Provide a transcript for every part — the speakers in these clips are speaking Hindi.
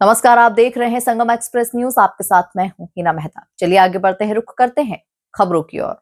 नमस्कार, आप देख रहे हैं संगम एक्सप्रेस न्यूज। आपके साथ मैं हूं हिना मेहता। चलिए आगे बढ़ते हैं, रुख करते हैं खबरों की ओर।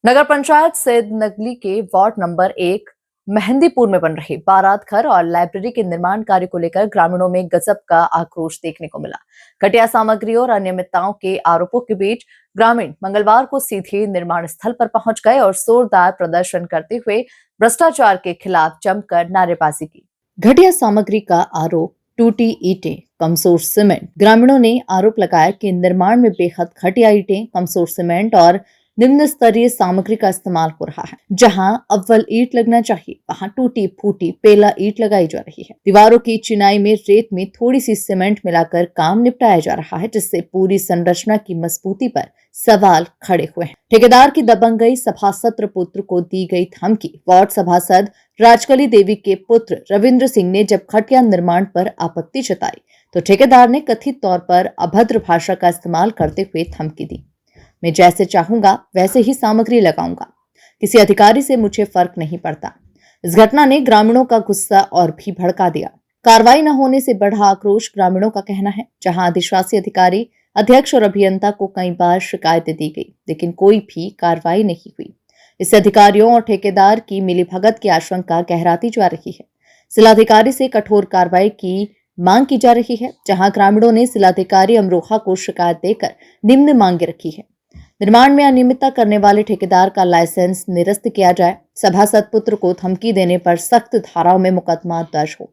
नगर पंचायत सैद नगली के वार्ड नंबर 1 मेहंदीपुर में बन रहे बारात घर और लाइब्रेरी के निर्माण कार्य को लेकर ग्रामीणों में गजब का आक्रोश देखने को मिला। घटिया सामग्री और अनियमितताओं के आरोपों के बीच ग्रामीण मंगलवार को सीधे निर्माण स्थल पर पहुंच गए और जोरदार प्रदर्शन करते हुए भ्रष्टाचार के खिलाफ जमकर नारेबाजी की। घटिया सामग्री का आरोप, टूटी ईंटें, कमजोर सीमेंट। ग्रामीणों ने आरोप लगाया कि निर्माण में बेहद घटिया ईंटें, कमजोर सीमेंट और निम्न स्तरीय सामग्री का इस्तेमाल हो रहा है। जहां अव्वल ईंट लगना चाहिए, वहां टूटी फूटी पेला ईंट लगाई जा रही है। दीवारों की चिनाई में रेत में थोड़ी सी सीमेंट मिलाकर काम निपटाया जा रहा है, जिससे पूरी संरचना की मजबूती पर सवाल खड़े हुए हैं। ठेकेदार की दबंगई, सभासद पुत्र को दी गई धमकी। वार्ड सभासद राजकली देवी के पुत्र रविंद्र सिंह ने जब घटिया निर्माण पर आपत्ति जताई तो ठेकेदार ने कथित तौर पर अभद्र भाषा का इस्तेमाल करते हुए धमकी दी। मैं जैसे चाहूंगा वैसे ही सामग्री लगाऊंगा, किसी अधिकारी से मुझे फर्क नहीं पड़ता। इस घटना ने ग्रामीणों का गुस्सा और भी भड़का दिया। कार्रवाई न होने से बढ़ा आक्रोश, ग्रामीणों का कहना है। जहां अधिशासी अधिकारी, अध्यक्ष और अभियंता को कई बार शिकायतें दी गई, लेकिन कोई भी कार्रवाई नहीं हुई। इससे अधिकारियों और ठेकेदार की मिलीभगत की आशंका गहराती जा रही है। जिलाधिकारी से कठोर कार्रवाई की मांग की जा रही है। जहां ग्रामीणों ने जिलाधिकारी अमरोहा को शिकायत देकर निम्न मांगे रखी है। निर्माण में अनियमितता करने वाले ठेकेदार का लाइसेंस निरस्त किया जाए, सभासद पुत्र को धमकी देने पर सख्त धाराओं में मुकदमा दर्ज हो,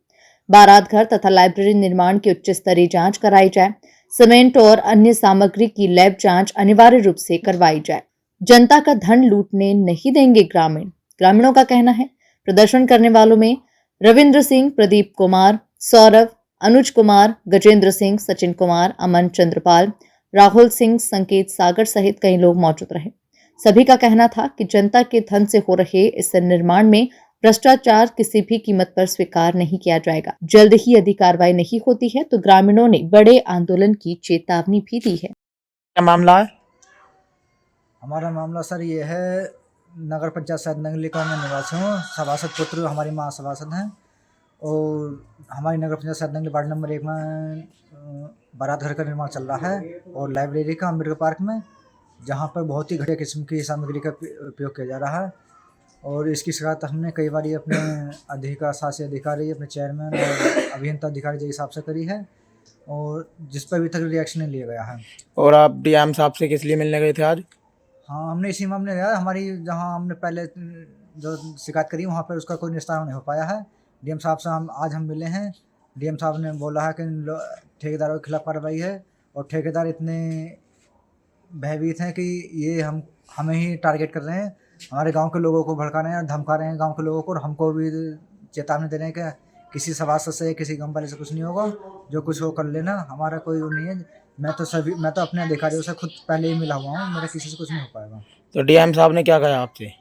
बारात घर तथा लाइब्रेरी निर्माण की उच्च स्तरीय जांच कराई जाए, सीमेंट और अन्य सामग्री की लैब जांच अनिवार्य रूप से करवाई जाए। जनता का धन लूटने नहीं देंगे ग्रामीणों का कहना है। प्रदर्शन करने वालों में रविंद्र सिंह, प्रदीप कुमार, सौरभ, अनुज कुमार, गजेंद्र सिंह, सचिन कुमार, अमन चंद्रपाल, राहुल सिंह, संकेत सागर सहित कई लोग मौजूद रहे। सभी का कहना था कि जनता के धन से हो रहे इस निर्माण में भ्रष्टाचार किसी भी कीमत पर स्वीकार नहीं किया जाएगा। जल्द ही यदि कार्रवाई नहीं होती है तो ग्रामीणों ने बड़े आंदोलन की चेतावनी भी दी है। क्या मामला है? हमारा मामला सर ये है, नगर पंचायत सैद नगली का मैं निवासी हूँ। सभासद पुत्र हमारी माँ सभासद हैं और हमारी नगर पंचायत सैद नगली वार्ड नंबर 1 में बारात घर का निर्माण चल रहा है और लाइब्रेरी का अम्बेडकर पार्क में, जहाँ पर बहुत ही घटिया किस्म की सामग्री का उपयोग किया जा रहा है। और इसकी शिकायत हमने कई बार अपने शासी अधिकारी, अपने चेयरमैन और अभियंता अधिकारी जी हिसाब से करी है और जिस पर अभी तक रिएक्शन नहीं लिया गया है। और आप डीएम साहब से किस लिए मिलने गए थे आज? हाँ, हमने इसी मामले में हमारी जहाँ हमने पहले जो शिकायत करी वहाँ पर उसका कोई निस्तारण नहीं हो पाया है। डीएम साहब से आज हम मिले हैं। डीएम साहब ने बोला है कि ठेकेदारों के खिलाफ कार्रवाई है और ठेकेदार इतने भयभीत हैं कि ये हमें ही टारगेट कर रहे हैं, हमारे गांव के लोगों को भड़का रहे हैं, धमका रहे हैं गांव के लोगों को, और हमको भी चेतावनी दे रहे हैं कि किसी सभासद से, किसी गाँव वाले से कुछ नहीं होगा, जो कुछ हो कर लेना, हमारा कोई वो नहीं है। मैं तो अपने अधिकारियों से खुद पहले ही मिला हुआ हूँ, मेरा किसी से कुछ नहीं हो पाएगा। तो डीएम साहब ने क्या कहा आपसे?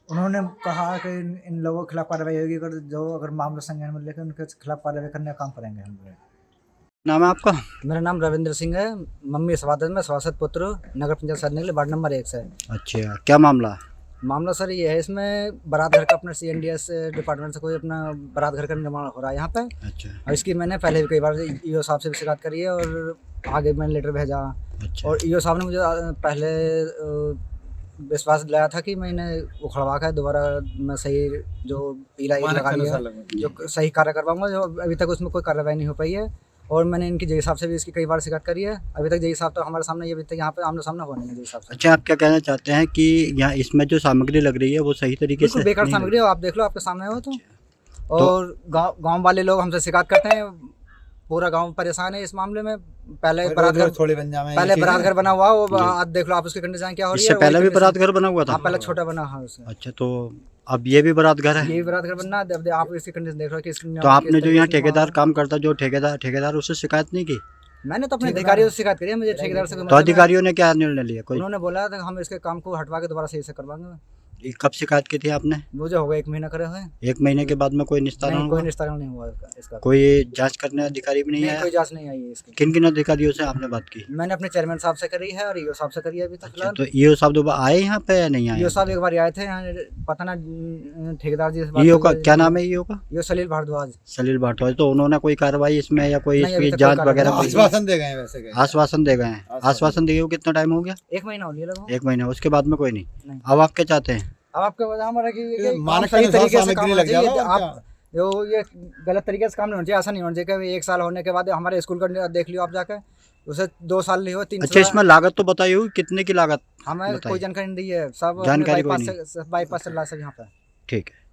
उन्होंने कहा कि इन लोगों के खिलाफ कार्रवाई होगी, अगर मामला संज्ञान में लेकर उनके खिलाफ कार्रवाई करने का काम करेंगे हम लोग। नाम है आपका? मेरा नाम रविंद्र सिंह है, मम्मी सभासद में सभासद पुत्र, नगर पंचायत सैद नगली वार्ड नंबर 1 से। अच्छा, क्या मामला है? मामला सर ये है, इसमें बारात घर का अपना CNDS डिपार्टमेंट से कोई अपना बारात घर का निर्माण हो रहा है यहाँ पे। अच्छा। और इसकी मैंने पहले भी कई बार ईओ साहब से भी शिकायत करी है और आगे मैंने लेटर भेजा। अच्छा। और ईओ साहब ने मुझे पहले विश्वास दिलाया था कि मैं इन्हें उखड़वा कर दोबारा मैं सही जो पीला लगा लिया, जो सही कार्य करवाऊंगा, जो अभी तक उसमें कोई कार्रवाई नहीं हो पाई है। और मैंने इनकी जय साहब से भी इसकी कई बार शिकायत करी है, अभी तक जय साहब तो हमारे सामने, अभी तक यहाँ पे आमने सामने हुआ नहीं है जय साहब से। अच्छा, आप क्या कहना चाहते हैं कि यहाँ इसमें जो सामग्री लग रही है वो सही तरीके से बेकार सामग्री है, आप देख लो, आपके सामने हो तो। और गांव वाले लोग हमसे शिकायत करते हैं, पूरा गांव परेशान है इस मामले में। पहले बारात घर बना हुआ, वो आप देख लो, आप उसकी कंडीशन क्या हो रही है। इससे पहले भी बारात घर बना हुआ था? पहले छोटा बना है उससे। अच्छा, तो अब ये भी बारात घर है? ये भी बारात घर बनना है। आप इसकी कंडीशन देख लो कि तो आपने जो यहाँ ठेकेदार काम करता, जो ठेकेदार उससे शिकायत नहीं की? मैंने तो अपने अधिकारियों से शिकायत करी है, मुझे ठेकेदार से। तो अधिकारियों ने क्या निर्णय लिया? कोई उन्होंने बोला था हम इसके काम को हटवा के दोबारा सही से करवाएंगे। ये कब शिकायत की थी आपने? मुझे हो गया 1 महीना करे हुए। 1 महीने के बाद में कोई निस्तारण नहीं, कोई हुआ? निस्तारण नहीं हुआ इसका। कोई जांच करने अधिकारी भी नहीं नहीं, आया? कोई जांच नहीं आई है इसकी। किन किन अधिकारियों से आपने बात की? मैंने अपने चेयरमैन साहब से करी है और ईओ साहब से करी है अभी तक अच्छा, फिलहाल। तो ईओ साहब दोबारा आए यहाँ पे या नहीं आए? ईओ साहब एक बार आए थे यहाँ, पता ना ठेकेदार जी से बात ईओ हुई का है। क्या नाम है? ईओ का ईओ सलील भारद्वाज। सलील भारद्वाज। तो उन्होंने कोई कार्रवाई इसमें या कोई नहीं, अभी इसकी तक कोई जांच वगैरह कार्रवाई कोई- नहीं। दे गए हैं वैसे आश्वासन दे गए हैं? आश्वासन दिए हुए कितना टाइम हो गया? 1 महीना हो लिया लगभग। 1 महीना, उसके बाद में कोई नहीं। नहीं। अब आप क्या चाहते हैं? अब आपके वजह हमारा कि ये काम मानक सही के अनुसार तरीके से सामग्री काम लग होना चाहिए। जाएगा और आप ये गलत तरीके से काम नहीं होना चाहिए। ऐसा नहीं होना चाहिए कि 1 साल होने के बाद हमारे स्कूल का देख लियो आप जाके, उसे 2 साल नहीं हो 3 अच्छा, इसमें लागत तो बताई होगी, कितने की लागत? हमें बताइए। कोई जानकारी नहीं दी है। सब जानकारी कोई बाईपास से चल रहा है सब यहाँ पे। ठीक है।